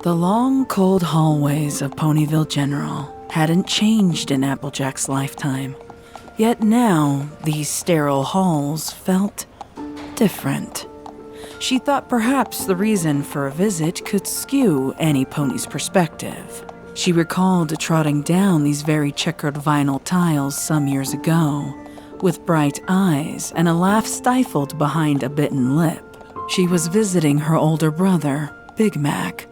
The long, cold hallways of Ponyville General hadn't changed in Applejack's lifetime. Yet now, these sterile halls felt different. She thought perhaps the reason for a visit could skew any pony's perspective. She recalled trotting down these very checkered vinyl tiles some years ago, with bright eyes and a laugh stifled behind a bitten lip. She was visiting her older brother, Big Mac,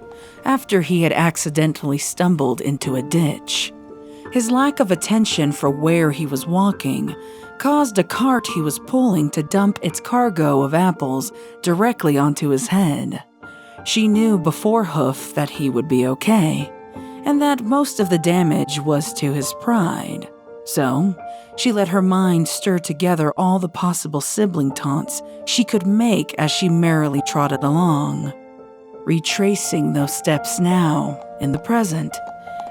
after he had accidentally stumbled into a ditch. His lack of attention for where he was walking caused a cart he was pulling to dump its cargo of apples directly onto his head. She knew before Hoof that he would be okay, and that most of the damage was to his pride. So, she let her mind stir together all the possible sibling taunts she could make as she merrily trotted along. Retracing those steps now, in the present,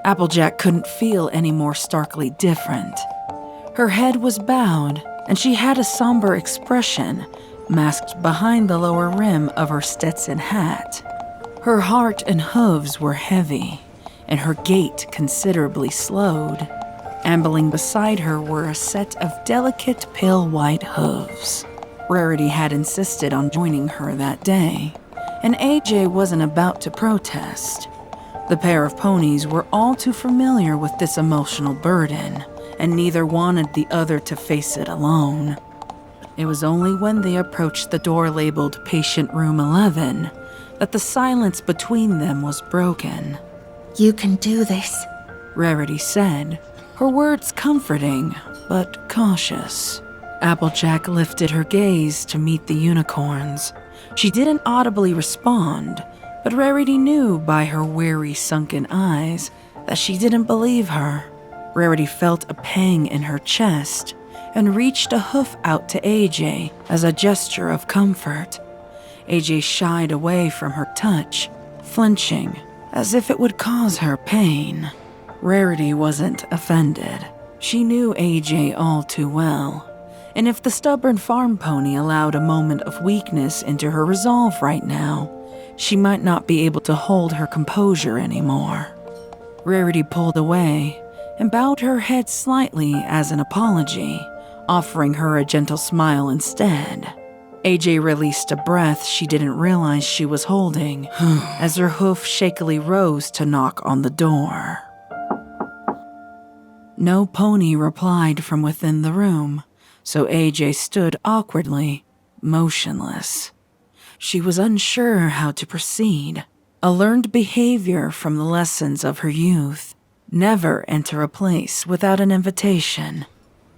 Applejack couldn't feel any more starkly different. Her head was bowed, and she had a somber expression masked behind the lower rim of her Stetson hat. Her heart and hooves were heavy, and her gait considerably slowed. Ambling beside her were a set of delicate pale white hooves. Rarity had insisted on joining her that day, and AJ wasn't about to protest. The pair of ponies were all too familiar with this emotional burden, and neither wanted the other to face it alone. It was only when they approached the door labeled Patient Room 11 that the silence between them was broken. "You can do this," Rarity said, her words comforting but cautious. Applejack lifted her gaze to meet the unicorns. She didn't audibly respond, but Rarity knew by her weary, sunken eyes that she didn't believe her. Rarity felt a pang in her chest and reached a hoof out to AJ as a gesture of comfort. AJ shied away from her touch, flinching as if it would cause her pain. Rarity wasn't offended. She knew AJ all too well, and if the stubborn farm pony allowed a moment of weakness into her resolve right now, she might not be able to hold her composure anymore. Rarity pulled away and bowed her head slightly as an apology, offering her a gentle smile instead. AJ released a breath she didn't realize she was holding as her hoof shakily rose to knock on the door. No pony replied from within the room, so AJ stood awkwardly, motionless. She was unsure how to proceed, a learned behavior from the lessons of her youth. Never enter a place without an invitation.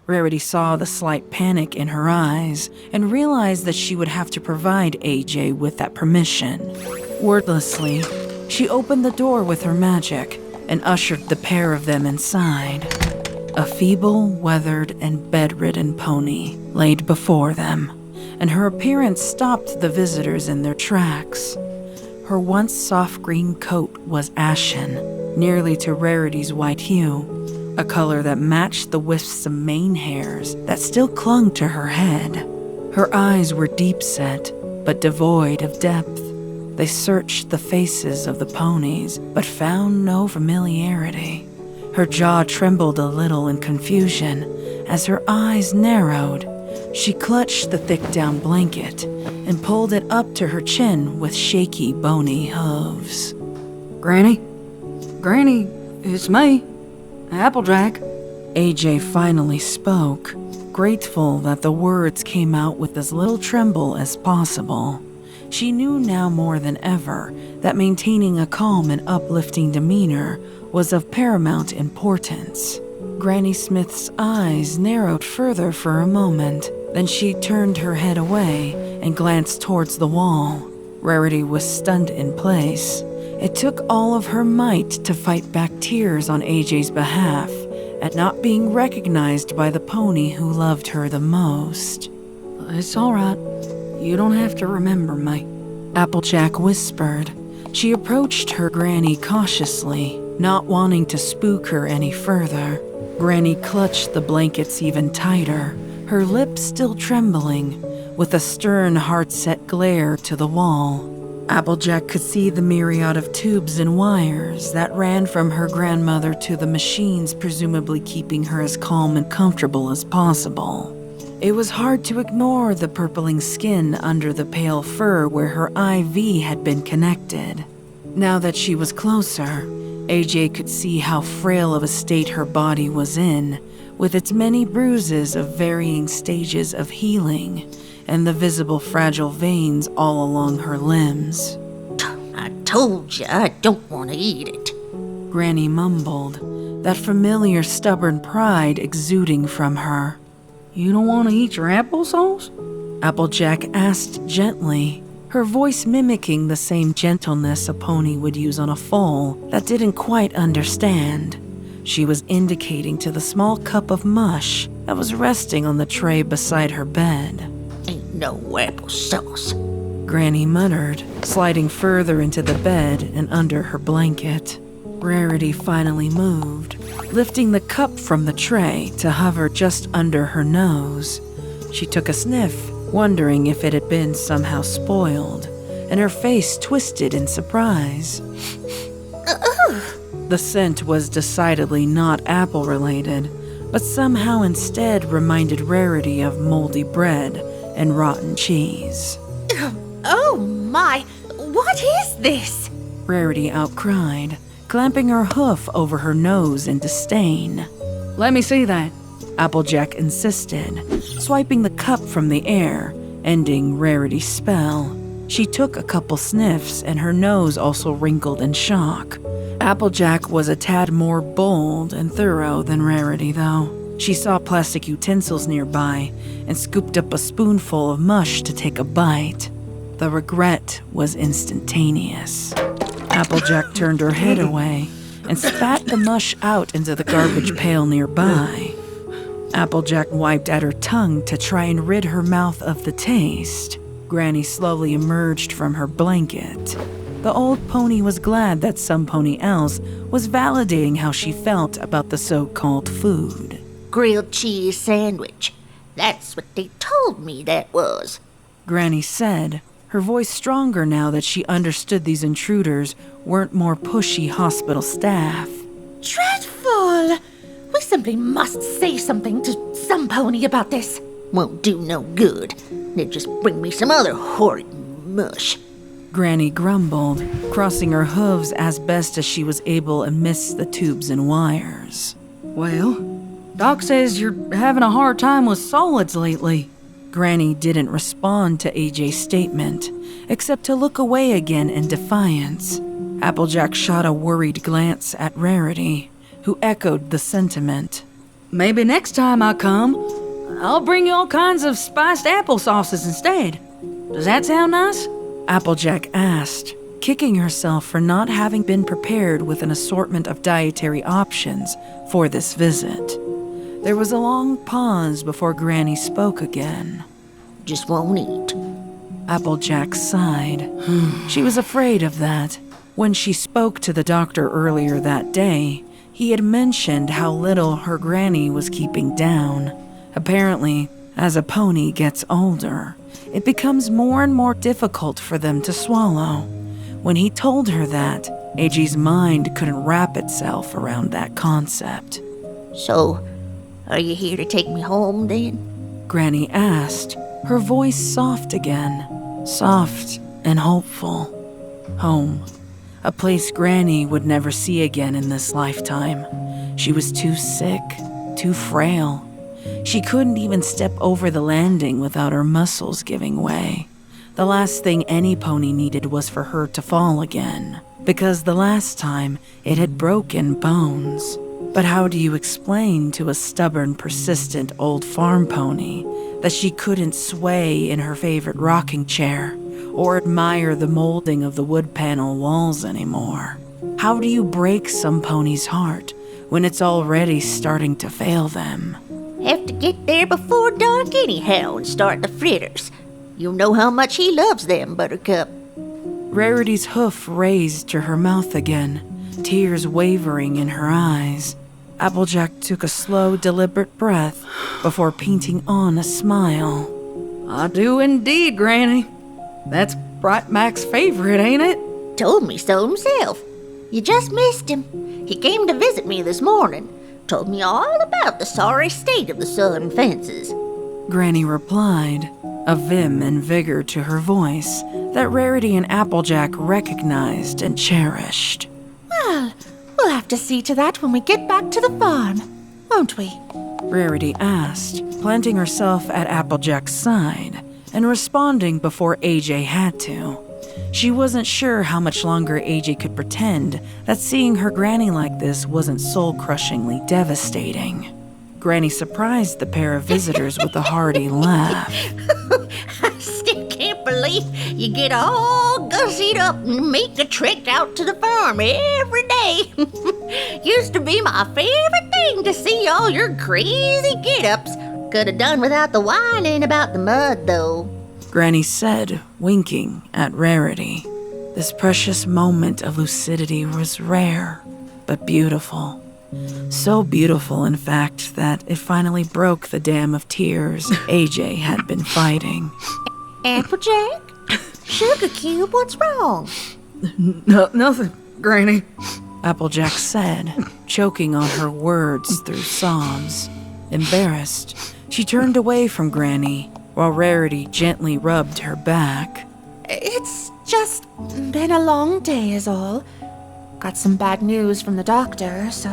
Rarity saw the slight panic in her eyes and realized that she would have to provide AJ with that permission. Wordlessly, she opened the door with her magic and ushered the pair of them inside. A feeble, weathered, and bedridden pony laid before them, and her appearance stopped the visitors in their tracks. Her once soft green coat was ashen, nearly to Rarity's white hue, a color that matched the wisps of mane hairs that still clung to her head. Her eyes were deep-set, but devoid of depth. They searched the faces of the ponies, but found no familiarity. Her jaw trembled a little in confusion as her eyes narrowed. She clutched the thick down blanket and pulled it up to her chin with shaky, bony hooves. Granny? Granny, it's me, Applejack. AJ finally spoke, grateful that the words came out with as little tremble as possible. She knew now more than ever that maintaining a calm and uplifting demeanor was of paramount importance. Granny Smith's eyes narrowed further for a moment, then she turned her head away and glanced towards the wall. Rarity was stunned in place. It took all of her might to fight back tears on AJ's behalf at not being recognized by the pony who loved her the most. It's all right. You don't have to remember me, Applejack whispered. She approached her granny cautiously, not wanting to spook her any further. Granny clutched the blankets even tighter, her lips still trembling, with a stern, hard-set glare to the wall. Applejack could see the myriad of tubes and wires that ran from her grandmother to the machines, presumably keeping her as calm and comfortable as possible. It was hard to ignore the purpling skin under the pale fur where her IV had been connected. Now that she was closer, AJ could see how frail of a state her body was in, with its many bruises of varying stages of healing and the visible fragile veins all along her limbs. I told you I don't want to eat it. Granny mumbled, that familiar stubborn pride exuding from her. You don't want to eat your applesauce? Applejack asked gently, her voice mimicking the same gentleness a pony would use on a foal that didn't quite understand. She was indicating to the small cup of mush that was resting on the tray beside her bed. Ain't no applesauce. Granny muttered, sliding further into the bed and under her blanket. Rarity finally moved, lifting the cup from the tray to hover just under her nose. She took a sniff, wondering if it had been somehow spoiled, and her face twisted in surprise. The scent was decidedly not apple-related, but somehow instead reminded Rarity of moldy bread and rotten cheese. Oh my, what is this? Rarity outcried, clamping her hoof over her nose in disdain. Let me see that. Applejack insisted, swiping the cup from the air, ending Rarity's spell. She took a couple sniffs and her nose also wrinkled in shock. Applejack was a tad more bold and thorough than Rarity, though. She saw plastic utensils nearby and scooped up a spoonful of mush to take a bite. The regret was instantaneous. Applejack turned her head away and spat the mush out into the garbage pail nearby. Applejack wiped at her tongue to try and rid her mouth of the taste. Granny slowly emerged from her blanket. The old pony was glad that some pony else was validating how she felt about the so-called food. Grilled cheese sandwich. That's what they told me that was. Granny said, her voice stronger now that she understood these intruders weren't more pushy hospital staff. Dreadful! We simply must say something to some pony about this. Won't do no good. They'll just bring me some other horrid mush. Granny grumbled, crossing her hooves as best as she was able amidst the tubes and wires. Well, Doc says you're having a hard time with solids lately. Granny didn't respond to AJ's statement, except to look away again in defiance. Applejack shot a worried glance at Rarity, who echoed the sentiment. Maybe next time I come, I'll bring you all kinds of spiced applesauces instead. Does that sound nice? Applejack asked, kicking herself for not having been prepared with an assortment of dietary options for this visit. There was a long pause before Granny spoke again. Just won't eat. Applejack sighed. She was afraid of that. When she spoke to the doctor earlier that day, he had mentioned how little her granny was keeping down. Apparently, as a pony gets older, it becomes more and more difficult for them to swallow. When he told her that, AJ's mind couldn't wrap itself around that concept. So, are you here to take me home then? Granny asked, her voice soft again, soft and hopeful. Home. A place Granny would never see again in this lifetime. She was too sick, too frail. She couldn't even step over the landing without her muscles giving way. The last thing any pony needed was for her to fall again, because the last time it had broken bones. But how do you explain to a stubborn, persistent old farm pony that she couldn't sway in her favorite rocking chair or admire the molding of the wood panel walls anymore? How do you break some pony's heart when it's already starting to fail them? Have to get there before dark anyhow and start the fritters. You'll know how much he loves them, Buttercup. Rarity's hoof raised to her mouth again, tears wavering in her eyes. Applejack took a slow, deliberate breath before painting on a smile. I do indeed, Granny. That's Bright Mac's favorite, ain't it? Told me so himself. You just missed him. He came to visit me this morning. Told me all about the sorry state of the southern fences. Granny replied, a vim and vigor to her voice that Rarity and Applejack recognized and cherished. Well, we'll have to see to that when we get back to the farm, won't we? Rarity asked, planting herself at Applejack's side and responding before AJ had to. She wasn't sure how much longer AJ could pretend that seeing her granny like this wasn't soul-crushingly devastating. Granny surprised the pair of visitors with a hearty laugh. I still can't believe you get all gussied up and make the trek out to the farm every day. Used to be my favorite thing to see all your crazy get-ups. Could have done without the whining about the mud, though. Granny said, winking at Rarity. This precious moment of lucidity was rare, but beautiful. So beautiful, in fact, that it finally broke the dam of tears AJ had been fighting. Applejack? Sugar Cube, what's wrong? Nothing, Granny. Applejack said, choking on her words through sobs. Embarrassed, she turned away from Granny, while Rarity gently rubbed her back. It's just been a long day is all. Got some bad news from the doctor, so...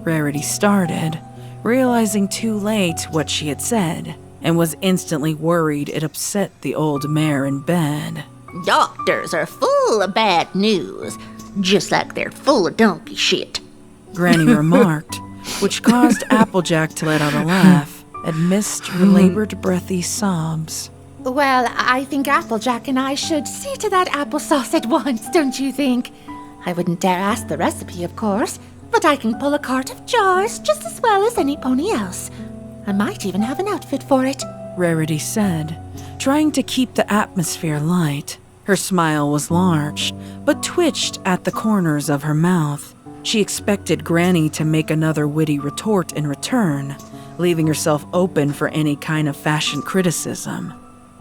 Rarity started, realizing too late what she had said, and was instantly worried it upset the old mare in bed. Doctors are full of bad news, just like they're full of donkey shit. Granny remarked, which caused Applejack to let out a laugh amidst her labored, breathy sobs. Well, I think Applejack and I should see to that applesauce at once, don't you think? I wouldn't dare ask the recipe, of course, but I can pull a cart of jars just as well as any pony else. I might even have an outfit for it, Rarity said, trying to keep the atmosphere light. Her smile was large, but twitched at the corners of her mouth. She expected Granny to make another witty retort in return, leaving herself open for any kind of fashion criticism.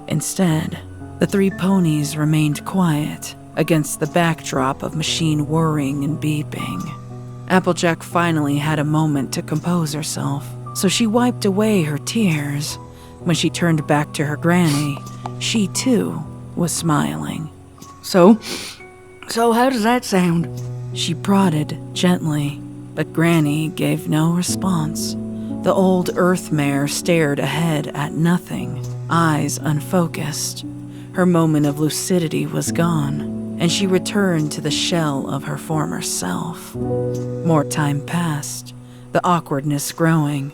Instead, the three ponies remained quiet against the backdrop of machine whirring and beeping. Applejack finally had a moment to compose herself, so she wiped away her tears. When she turned back to her granny, she too was smiling. So how does that sound? She prodded gently, but Granny gave no response. The old earth mare stared ahead at nothing, eyes unfocused. Her moment of lucidity was gone, and she returned to the shell of her former self. More time passed, the awkwardness growing.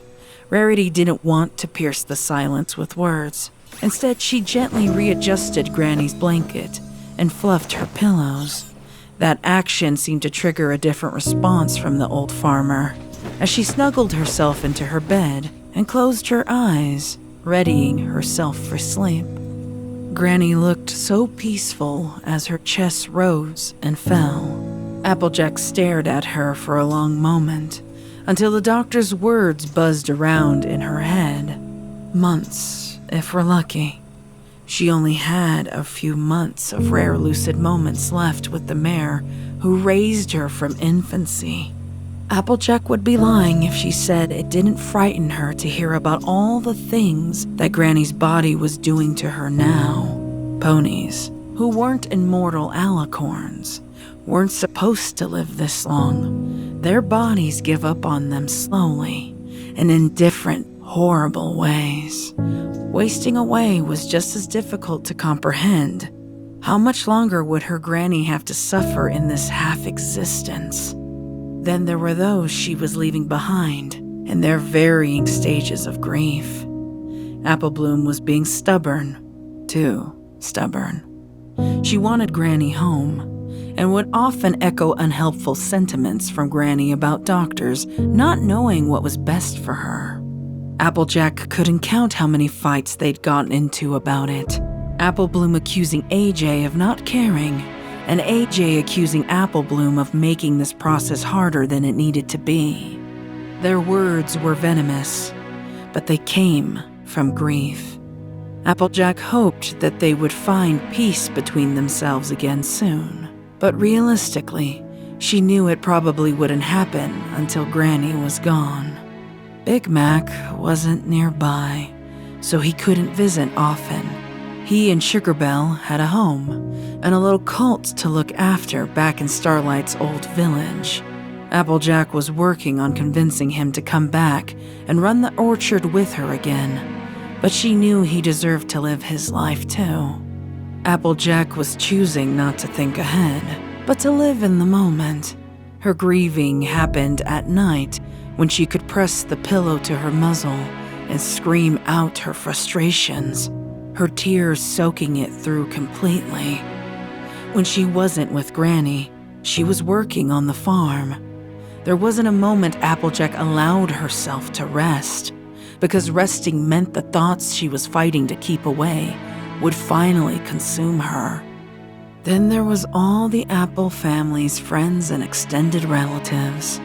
Rarity didn't want to pierce the silence with words. Instead, she gently readjusted Granny's blanket and fluffed her pillows. That action seemed to trigger a different response from the old farmer, as she snuggled herself into her bed and closed her eyes, readying herself for sleep. Granny looked so peaceful as her chest rose and fell. Applejack stared at her for a long moment, until the doctor's words buzzed around in her head. Months, if we're lucky. She only had a few months of rare lucid moments left with the mare who raised her from infancy. Applejack would be lying if she said it didn't frighten her to hear about all the things that Granny's body was doing to her now. Ponies, who weren't immortal alicorns, weren't supposed to live this long. Their bodies give up on them slowly and in different, horrible ways. Wasting away was just as difficult to comprehend. How much longer would her granny have to suffer in this half-existence? Then there were those she was leaving behind, in their varying stages of grief. Apple Bloom was being stubborn, too stubborn. She wanted Granny home, and would often echo unhelpful sentiments from Granny about doctors not knowing what was best for her. Applejack couldn't count how many fights they'd gotten into about it. Apple Bloom accusing AJ of not caring, and AJ accusing Apple Bloom of making this process harder than it needed to be. Their words were venomous, but they came from grief. Applejack hoped that they would find peace between themselves again soon. But realistically, she knew it probably wouldn't happen until Granny was gone. Big Mac wasn't nearby, so he couldn't visit often. He and Sugarbell had a home and a little cult to look after back in Starlight's old village. Applejack was working on convincing him to come back and run the orchard with her again, but she knew he deserved to live his life too. Applejack was choosing not to think ahead, but to live in the moment. Her grieving happened at night when she could press the pillow to her muzzle and scream out her frustrations, her tears soaking it through completely. When she wasn't with Granny, she was working on the farm. There wasn't a moment Applejack allowed herself to rest, because resting meant the thoughts she was fighting to keep away would finally consume her. Then there was all the Apple family's friends and extended relatives.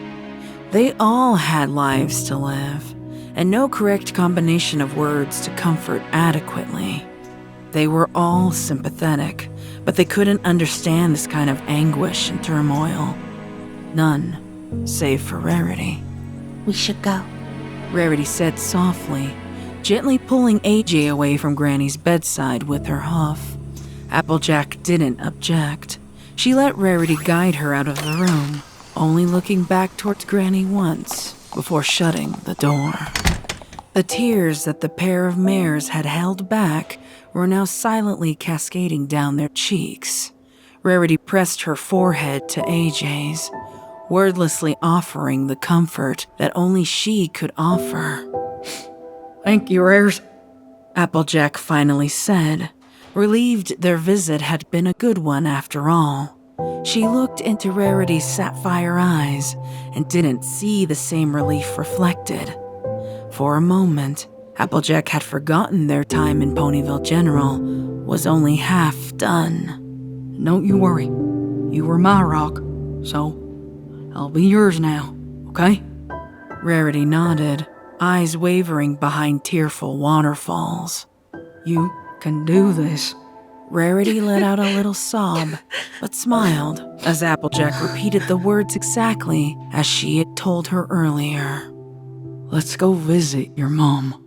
They all had lives to live, and no correct combination of words to comfort adequately. They were all sympathetic, but they couldn't understand this kind of anguish and turmoil. None, save for Rarity. We should go. Rarity said softly, gently pulling AJ away from Granny's bedside with her hoof. Applejack didn't object. She let Rarity guide her out of the room, only looking back towards Granny once before shutting the door. The tears that the pair of mares had held back were now silently cascading down their cheeks. Rarity pressed her forehead to AJ's, wordlessly offering the comfort that only she could offer. Thank you, Rares. Applejack finally said, relieved their visit had been a good one after all. She looked into Rarity's sapphire eyes and didn't see the same relief reflected. For a moment, Applejack had forgotten their time in Ponyville General was only half done. Don't you worry. You were my rock, so I'll be yours now, okay? Rarity nodded, eyes wavering behind tearful waterfalls. You can do this. Rarity let out a little sob, but smiled as Applejack repeated the words exactly as she had told her earlier. Let's go visit your mom.